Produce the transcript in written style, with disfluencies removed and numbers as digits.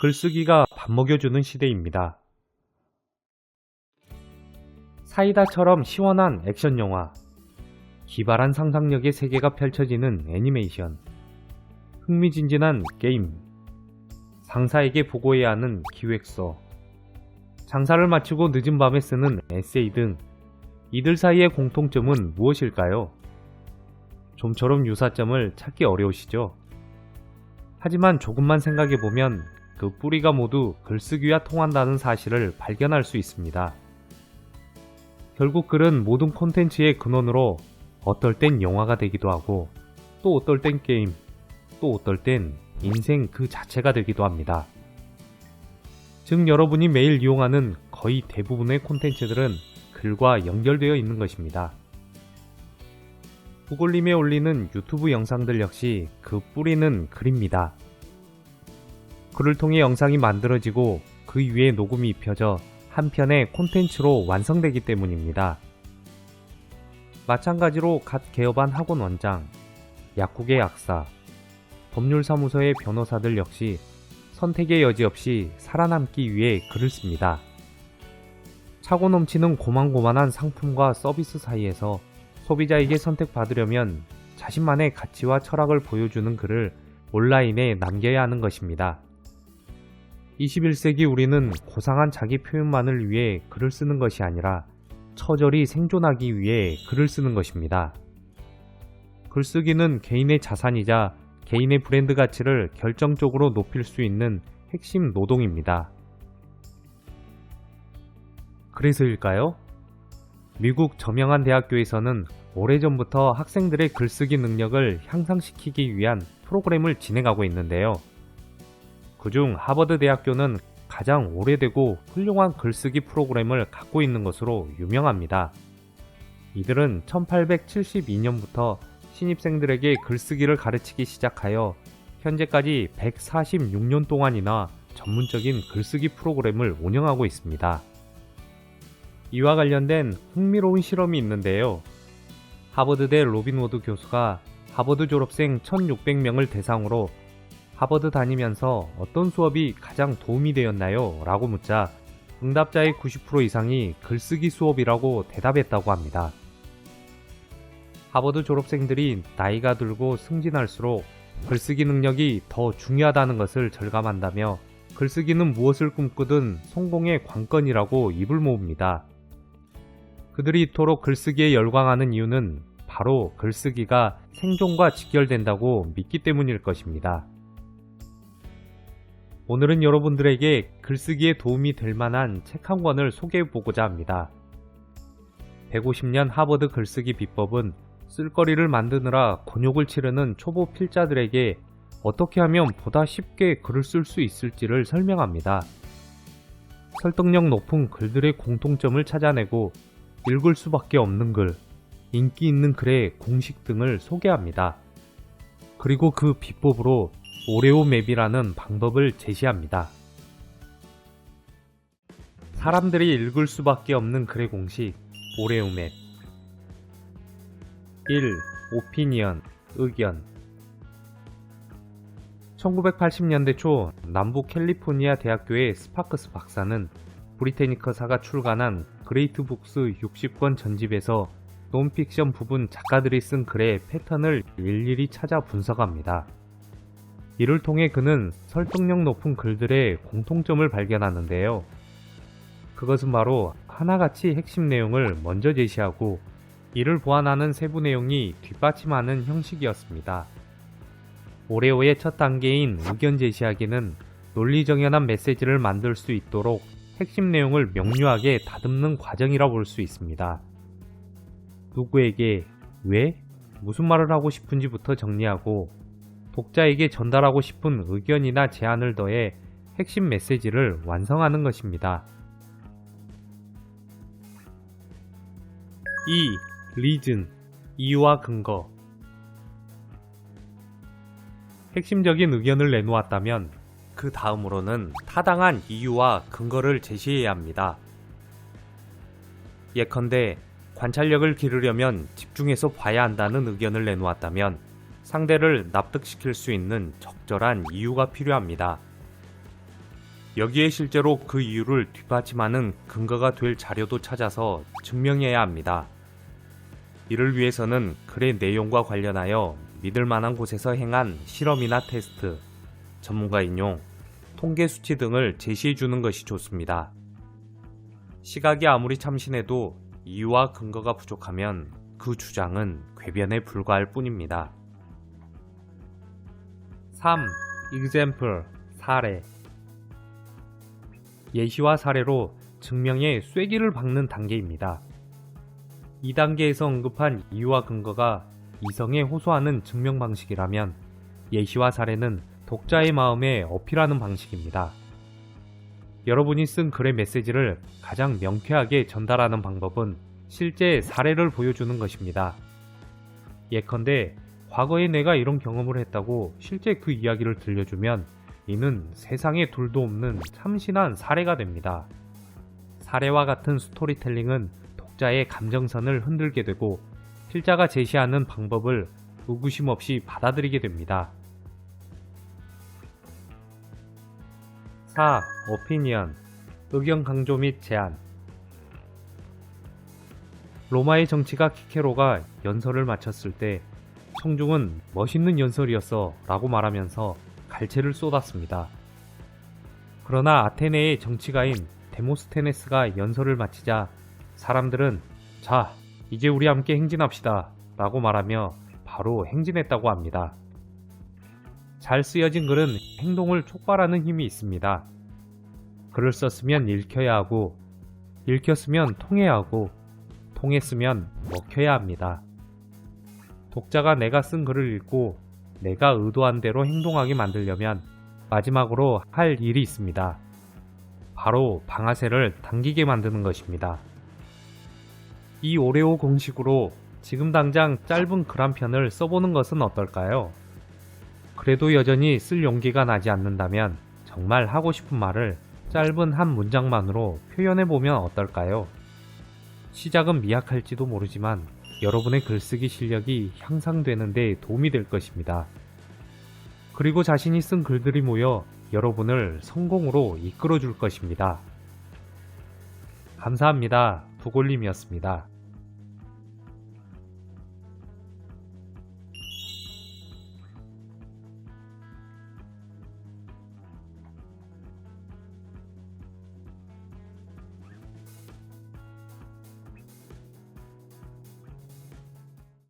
글쓰기가 밥 먹여주는 시대입니다. 사이다처럼 시원한 액션 영화, 기발한 상상력의 세계가 펼쳐지는 애니메이션, 흥미진진한 게임, 상사에게 보고해야 하는 기획서, 장사를 마치고 늦은 밤에 쓰는 에세이 등 이들 사이의 공통점은 무엇일까요? 좀처럼 유사점을 찾기 어려우시죠? 하지만 조금만 생각해보면 그 뿌리가 모두 글쓰기와 통한다는 사실을 발견할 수 있습니다. 결국 글은 모든 콘텐츠의 근원으로 어떨 땐 영화가 되기도 하고 또 어떨 땐 게임, 또 어떨 땐 인생 그 자체가 되기도 합니다. 즉 여러분이 매일 이용하는 거의 대부분의 콘텐츠들은 글과 연결되어 있는 것입니다. 구글림에 올리는 유튜브 영상들 역시 그 뿌리는 글입니다. 글을 통해 영상이 만들어지고 그 위에 녹음이 입혀져 한 편의 콘텐츠로 완성되기 때문입니다. 마찬가지로 갓 개업한 학원 원장, 약국의 약사, 법률사무소의 변호사들 역시 선택의 여지 없이 살아남기 위해 글을 씁니다. 차고 넘치는 고만고만한 상품과 서비스 사이에서 소비자에게 선택받으려면 자신만의 가치와 철학을 보여주는 글을 온라인에 남겨야 하는 것입니다. 21세기 우리는 고상한 자기 표현만을 위해 글을 쓰는 것이 아니라 처절히 생존하기 위해 글을 쓰는 것입니다. 글쓰기는 개인의 자산이자 개인의 브랜드 가치를 결정적으로 높일 수 있는 핵심 노동입니다. 그래서일까요? 미국 저명한 대학교에서는 오래전부터 학생들의 글쓰기 능력을 향상시키기 위한 프로그램을 진행하고 있는데요. 그중 하버드 대학교는 가장 오래되고 훌륭한 글쓰기 프로그램을 갖고 있는 것으로 유명합니다. 이들은 1872년부터 신입생들에게 글쓰기를 가르치기 시작하여 현재까지 146년 동안이나 전문적인 글쓰기 프로그램을 운영하고 있습니다. 이와 관련된 흥미로운 실험이 있는데요. 하버드대 로빈 워드 교수가 하버드 졸업생 1600명을 대상으로 하버드 다니면서 어떤 수업이 가장 도움이 되었나요? 라고 묻자 응답자의 90% 이상이 글쓰기 수업이라고 대답했다고 합니다. 하버드 졸업생들이 나이가 들고 승진할수록 글쓰기 능력이 더 중요하다는 것을 절감한다며 글쓰기는 무엇을 꿈꾸든 성공의 관건이라고 입을 모읍니다. 그들이 이토록 글쓰기에 열광하는 이유는 바로 글쓰기가 생존과 직결된다고 믿기 때문일 것입니다. 오늘은 여러분들에게 글쓰기에 도움이 될 만한 책 한 권을 소개해 보고자 합니다. 150년 하버드 글쓰기 비법은 쓸거리를 만드느라 곤욕을 치르는 초보 필자들에게 어떻게 하면 보다 쉽게 글을 쓸 수 있을지를 설명합니다. 설득력 높은 글들의 공통점을 찾아내고 읽을 수밖에 없는 글, 인기 있는 글의 공식 등을 소개합니다. 그리고 그 비법으로 오레오 맵이라는 방법을 제시합니다. 사람들이 읽을 수밖에 없는 글의 공식, 오레오 맵. 1. 오피니언, 의견. 1980년대 초 남부 캘리포니아 대학교의 스파크스 박사는 브리테니커사가 출간한 그레이트 북스 60권 전집에서 논픽션 부분 작가들이 쓴 글의 패턴을 일일이 찾아 분석합니다. 이를 통해 그는 설득력 높은 글들의 공통점을 발견하는데요. 그것은 바로 하나같이 핵심 내용을 먼저 제시하고 이를 보완하는 세부 내용이 뒷받침하는 형식이었습니다. 오레오의 첫 단계인 의견 제시하기는 논리정연한 메시지를 만들 수 있도록 핵심 내용을 명료하게 다듬는 과정이라 볼 수 있습니다. 누구에게, 왜, 무슨 말을 하고 싶은지부터 정리하고 독자에게 전달하고 싶은 의견이나 제안을 더해 핵심 메시지를 완성하는 것입니다. 2. 리즌, 이유와 근거. 핵심적인 의견을 내놓았다면 그 다음으로는 타당한 이유와 근거를 제시해야 합니다. 예컨대 관찰력을 기르려면 집중해서 봐야 한다는 의견을 내놓았다면 상대를 납득시킬 수 있는 적절한 이유가 필요합니다. 여기에 실제로 그 이유를 뒷받침하는 근거가 될 자료도 찾아서 증명해야 합니다. 이를 위해서는 글의 내용과 관련하여 믿을 만한 곳에서 행한 실험이나 테스트, 전문가 인용, 통계 수치 등을 제시해 주는 것이 좋습니다. 시각이 아무리 참신해도 이유와 근거가 부족하면 그 주장은 궤변에 불과할 뿐입니다. 3. example, 사례. 예시와 사례로 증명에 쐐기를 박는 단계입니다. 이 단계에서 언급한 이유와 근거가 이성에 호소하는 증명 방식이라면 예시와 사례는 독자의 마음에 어필하는 방식입니다. 여러분이 쓴 글의 메시지를 가장 명쾌하게 전달하는 방법은 실제 사례를 보여주는 것입니다. 예컨대 과거에 내가 이런 경험을 했다고 실제 그 이야기를 들려주면 이는 세상에 둘도 없는 참신한 사례가 됩니다. 사례와 같은 스토리텔링은 독자의 감정선을 흔들게 되고 필자가 제시하는 방법을 의구심 없이 받아들이게 됩니다. 4. 오피니언, 의견 강조 및 제안. 로마의 정치가 키케로가 연설을 마쳤을 때 청중은 멋있는 연설이었어 라고 말하면서 갈채를 쏟았습니다. 그러나 아테네의 정치가인 데모스테네스가 연설을 마치자 사람들은 자, 이제 우리 함께 행진합시다 라고 말하며 바로 행진했다고 합니다. 잘 쓰여진 글은 행동을 촉발하는 힘이 있습니다. 글을 썼으면 읽혀야 하고, 읽혔으면 통해야 하고, 통했으면 먹혀야 합니다. 독자가 내가 쓴 글을 읽고 내가 의도한 대로 행동하게 만들려면 마지막으로 할 일이 있습니다. 바로 방아쇠를 당기게 만드는 것입니다. 이 오레오 공식으로 지금 당장 짧은 글 한 편을 써보는 것은 어떨까요? 그래도 여전히 쓸 용기가 나지 않는다면 정말 하고 싶은 말을 짧은 한 문장만으로 표현해보면 어떨까요? 시작은 미약할지도 모르지만 여러분의 글쓰기 실력이 향상되는 데 도움이 될 것입니다. 그리고 자신이 쓴 글들이 모여 여러분을 성공으로 이끌어 줄 것입니다. 감사합니다. 부골님이었습니다.